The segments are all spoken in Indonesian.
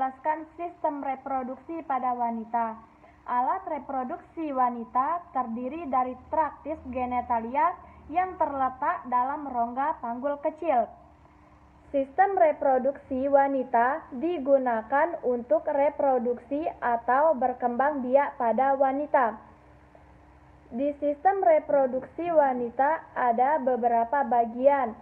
menjelaskan sistem reproduksi pada wanita. Alat reproduksi wanita terdiri dari traktis genitalia yang terletak dalam rongga panggul kecil. Sistem reproduksi wanita digunakan untuk reproduksi atau berkembang biak pada wanita. Di sistem reproduksi wanita ada beberapa bagian.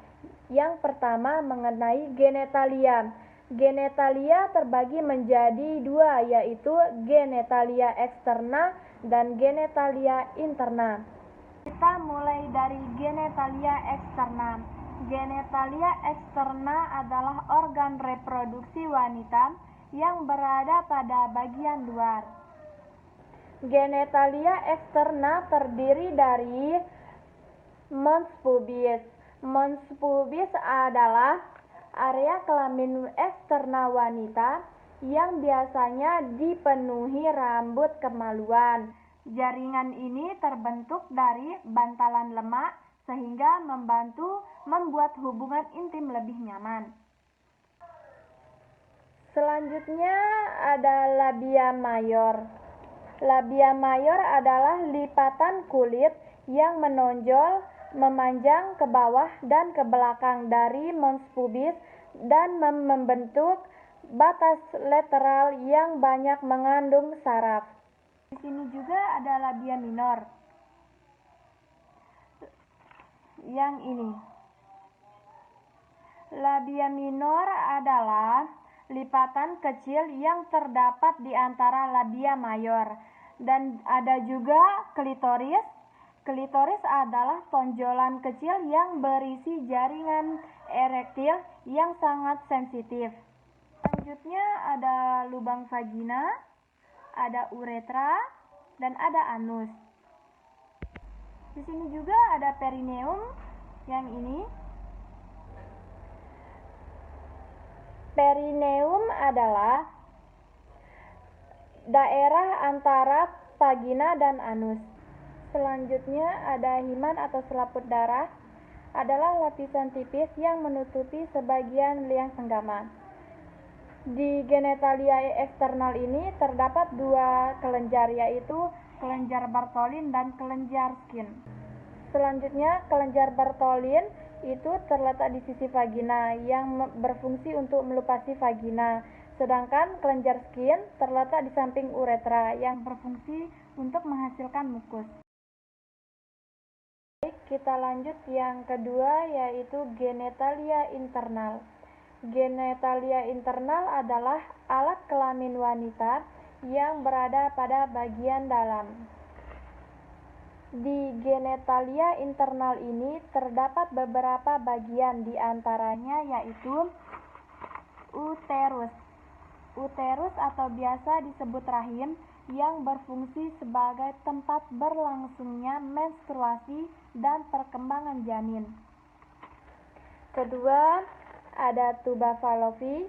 Yang pertama mengenai genitalia. Genitalia terbagi menjadi dua, yaitu genitalia eksterna dan genitalia interna. Kita mulai dari genitalia eksterna. Genitalia eksterna adalah organ reproduksi wanita yang berada pada bagian luar. Genitalia eksterna terdiri dari mons pubis. Mons pubis adalah area kelamin eksterna wanita yang biasanya dipenuhi rambut kemaluan. Jaringan ini terbentuk dari bantalan lemak sehingga membantu membuat hubungan intim lebih nyaman. Selanjutnya ada labia mayor. Labia mayor adalah lipatan kulit yang menonjol, memanjang ke bawah dan ke belakang dari mons pubis dan membentuk batas lateral yang banyak mengandung saraf. Di sini juga ada labia minor. Yang ini. Labia minor adalah lipatan kecil yang terdapat di antara labia mayor. Dan ada juga klitoris. Klitoris adalah tonjolan kecil yang berisi jaringan erektil yang sangat sensitif. Selanjutnya ada lubang vagina, ada uretra, dan ada anus. Di sini juga ada perineum yang ini. Perineum adalah daerah antara vagina dan anus. Selanjutnya ada himan atau selaput darah, adalah lapisan tipis yang menutupi sebagian liang senggama. Di genitalia eksternal ini terdapat dua kelenjar, yaitu kelenjar Bartholin dan kelenjar Skin. Selanjutnya, kelenjar Bartholin itu terletak di sisi vagina yang berfungsi untuk melupasi vagina. Sedangkan kelenjar Skin terletak di samping uretra yang berfungsi untuk menghasilkan mukus. Baik, kita lanjut yang kedua, yaitu genitalia internal. Genitalia internal adalah alat kelamin wanita yang berada pada bagian dalam. Di genitalia internal ini terdapat beberapa bagian, di antaranya yaitu uterus. Uterus atau biasa disebut rahim yang berfungsi sebagai tempat berlangsungnya menstruasi dan perkembangan janin. Kedua, ada tuba Fallopi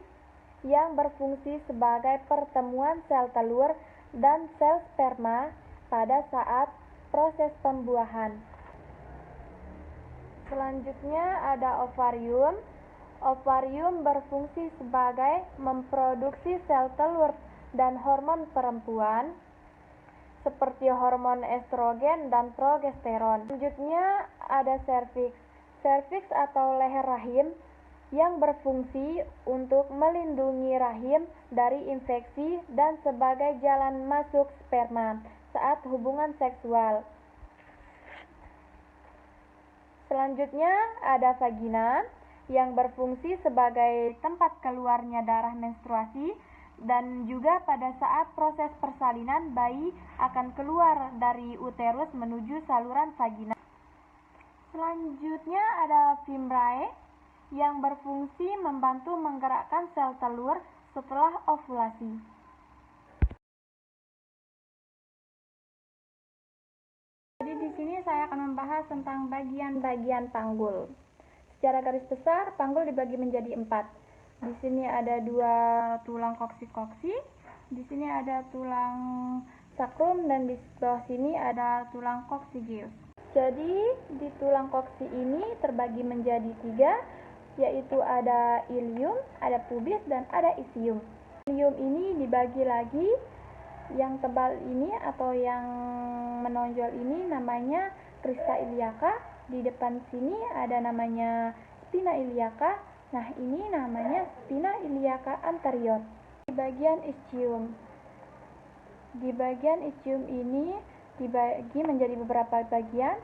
yang berfungsi sebagai pertemuan sel telur dan sel sperma pada saat proses pembuahan. Selanjutnya ada ovarium. Ovarium berfungsi sebagai memproduksi sel telur dan hormon perempuan seperti hormon estrogen dan progesteron. Selanjutnya ada serviks. Serviks atau leher rahim yang berfungsi untuk melindungi rahim dari infeksi dan sebagai jalan masuk sperma saat hubungan seksual. Selanjutnya ada vagina yang berfungsi sebagai tempat keluarnya darah menstruasi dan juga pada saat proses persalinan bayi akan keluar dari uterus menuju saluran vagina. Selanjutnya ada fimbrae yang berfungsi membantu menggerakkan sel telur setelah ovulasi. Jadi di sini saya akan membahas tentang bagian-bagian panggul. Secara garis besar, panggul dibagi menjadi 4. Di sini ada 2 tulang koksi-koksi, di sini ada tulang sakrum, dan di bawah sini ada tulang coccygeus. Jadi di tulang koksi ini terbagi menjadi 3, yaitu ada ilium, ada pubis, dan ada isium. Ilium ini dibagi lagi, yang tebal ini atau yang menonjol ini namanya crista iliaca, di depan sini ada namanya spina iliaca, nah ini namanya spina iliaca anterior. Di bagian ischium ini dibagi menjadi beberapa bagian.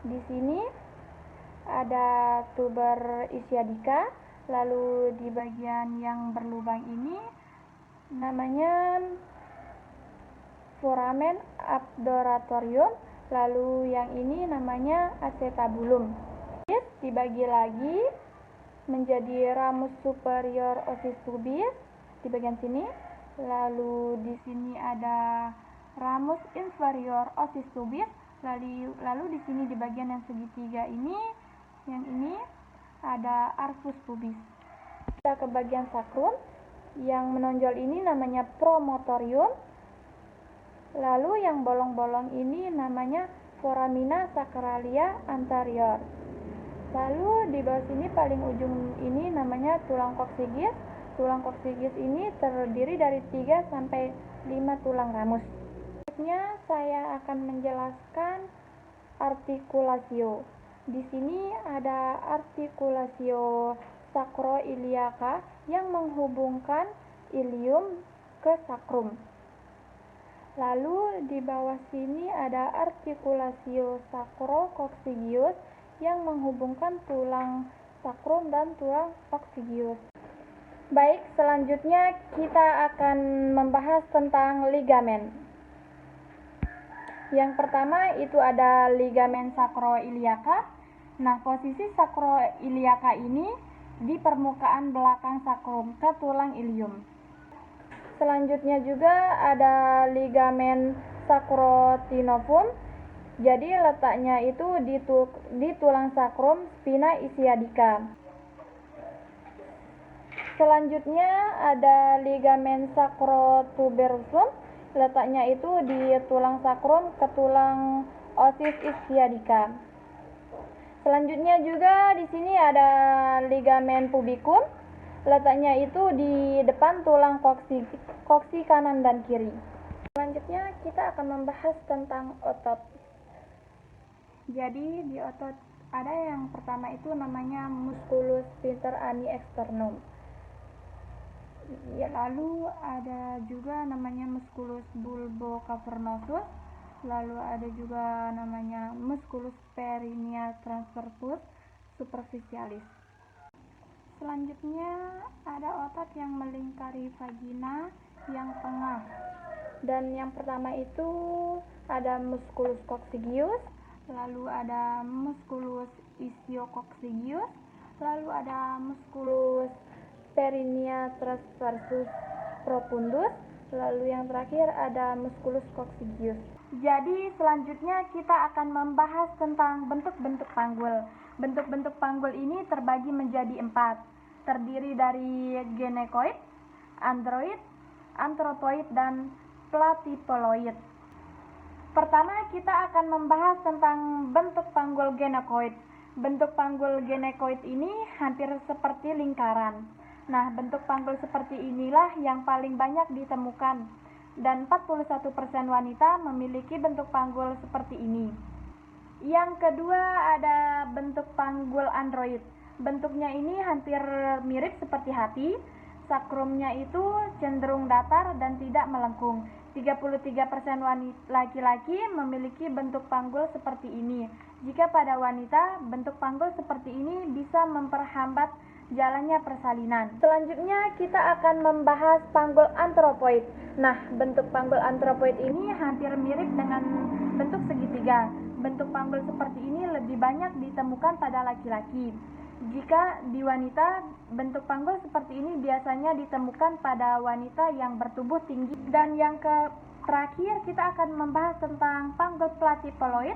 Di sini ada tuber ischiadica, lalu di bagian yang berlubang ini namanya foramen abdoratorium, lalu yang ini namanya acetabulum. Dibagi lagi menjadi ramus superior osis pubis di bagian sini, lalu di sini ada ramus inferior osis pubis, lalu di sini di bagian yang segitiga ini, yang ini ada arcus pubis. Kita ke bagian sakrum, yang menonjol ini namanya promotorium, lalu yang bolong-bolong ini namanya foramina sacralia anterior. Lalu di bawah sini paling ujung ini namanya tulang koksigis. Tulang koksigis ini terdiri dari 3 sampai 5 tulang ramus. Selanjutnya saya akan menjelaskan artikulasio. Di sini ada artikulasio sacroiliaca yang menghubungkan ilium ke sakrum. Lalu di bawah sini ada artikulasio sacrococcygeus yang menghubungkan tulang sakrum dan tulang coccygeus. Baik, selanjutnya kita akan membahas tentang ligamen. Yang pertama itu ada ligamen sacroiliaca. Nah, posisi sacroiliaca ini di permukaan belakang sakrum ke tulang ilium. Selanjutnya juga ada ligamen sacrotinovum. Jadi letaknya itu di tulang sakrum spina ischiadica. Selanjutnya ada ligamen sacrotuberosum. Letaknya itu di tulang sakrum ke tulang osis ischiadica. Selanjutnya juga di sini ada ligamen pubicum. Letaknya itu di depan tulang koksi kanan dan kiri. Selanjutnya kita akan membahas tentang otot. Jadi di otot ada yang pertama itu namanya musculus sphincter ani externum. Ya, lalu ada juga namanya musculus bulbocavernosus. Lalu ada juga namanya musculus perineal transversus superficialis. Selanjutnya ada otot yang melingkari vagina yang tengah. Dan yang pertama itu ada musculus coccygeus, lalu ada musculus ischiococcygis, lalu ada musculus perineal transversus profundus, lalu yang terakhir ada musculus coccygeus. Jadi selanjutnya kita akan membahas tentang bentuk-bentuk panggul. Bentuk-bentuk panggul ini terbagi menjadi 4, terdiri dari genekoid, android, anthropoid, dan platypoloid. Pertama kita akan membahas tentang bentuk panggul genekoid. Bentuk panggul genekoid ini hampir seperti lingkaran. Nah, bentuk panggul seperti inilah yang paling banyak ditemukan, dan 41% wanita memiliki bentuk panggul seperti ini. Yang kedua ada bentuk panggul android. Bentuknya ini hampir mirip seperti hati. Sakrumnya itu cenderung datar dan tidak melengkung. 33% wanita laki-laki memiliki bentuk panggul seperti ini. Jika pada wanita, bentuk panggul seperti ini bisa memperhambat jalannya persalinan. Selanjutnya kita akan membahas panggul anthropoid. Nah, bentuk panggul anthropoid ini hampir mirip dengan bentuk segitiga. Bentuk panggul seperti ini lebih banyak ditemukan pada laki-laki. Jika di wanita, bentuk panggul seperti ini biasanya ditemukan pada wanita yang bertubuh tinggi. Dan yang terakhir kita akan membahas tentang panggul platypoloid.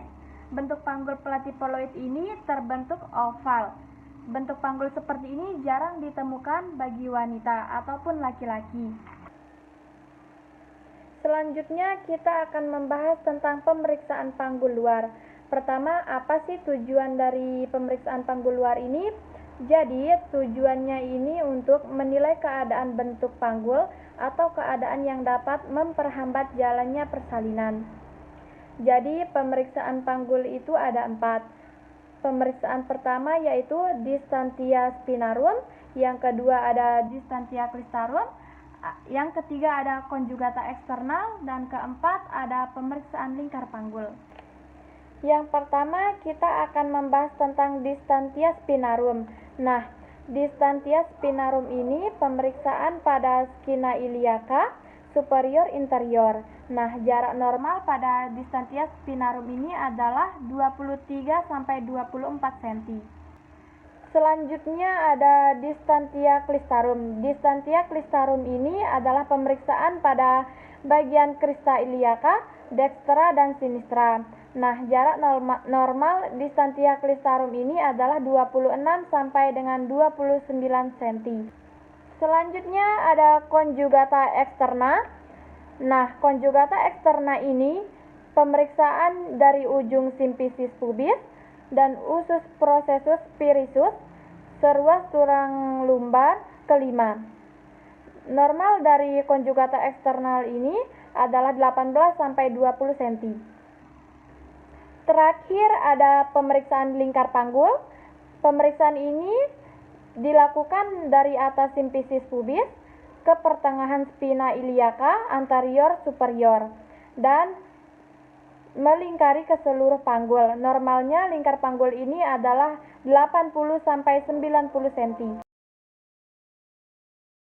Bentuk panggul platypoloid ini terbentuk oval. Bentuk panggul seperti ini jarang ditemukan bagi wanita ataupun laki-laki. Selanjutnya kita akan membahas tentang pemeriksaan panggul luar. Pertama, apa sih tujuan dari pemeriksaan panggul luar ini? Jadi, tujuannya ini untuk menilai keadaan bentuk panggul atau keadaan yang dapat memperhambat jalannya persalinan. Jadi, pemeriksaan panggul itu ada 4. Pemeriksaan pertama yaitu distantia spinarum, yang kedua ada distantia clistarum, yang ketiga ada konjugata eksternal, dan keempat ada pemeriksaan lingkar panggul. Yang pertama kita akan membahas tentang distantia spinarum. Nah, distantia spinarum ini pemeriksaan pada skena iliaca superior interior. Nah, jarak normal pada distantia spinarum ini adalah 23 sampai 24 cm. Selanjutnya ada distantia clistarum. Distantia clistarum ini adalah pemeriksaan pada bagian crista iliaca, dextra dan sinistra. Nah, jarak normal distantia clistarum ini adalah 26 sampai dengan 29 cm. Selanjutnya ada konjugata eksterna. Nah, konjugata eksterna ini pemeriksaan dari ujung simfisis pubis dan usus processus pirisus seruas tulang lumbar kelima. Normal dari konjugata eksternal ini adalah 18 sampai 20 cm. Terakhir ada pemeriksaan lingkar panggul. Pemeriksaan ini dilakukan dari atas simfisis pubis ke pertengahan spina iliaca anterior superior dan melingkari ke seluruh panggul. Normalnya lingkar panggul ini adalah 80 sampai 90 cm.